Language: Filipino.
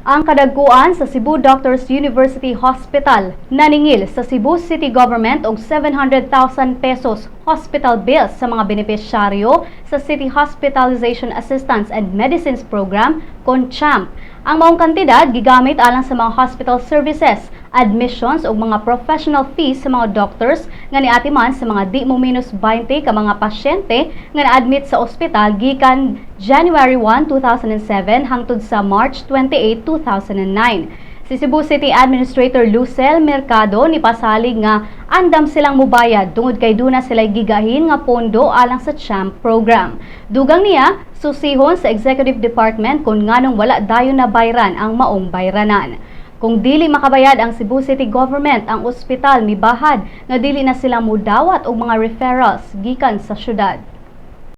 Ang kadagkuan sa Cebu Doctors University Hospital naningil sa Cebu City Government og 700,000 pesos hospital bills sa mga benepisyaryo sa City Hospitalization Assistance and Medicines Program kon CHAMP. Ang maong kantidad gigamit alang sa mga hospital services, admissions ug mga professional fees sa mga doctors nga niatiman sa mga di mo minus 20 ka mga pasyente nga na-admit sa ospital gikan January 1, 2007 hangtod sa March 28, 2009. Si Cebu City Administrator Lucel Mercado ni pasalig nga andam silang mubayad tungod kay duna sila'y gigahin nga pondo alang sa CHAMP program. Dugang niya, susihon sa Executive Department kung nganong wala dayon na bayran ang maong bayranan. Kung dili makabayad ang Cebu City Government, ang ospital mibahad nga dili na sila mudawat og mga referrals gikan sa syudad.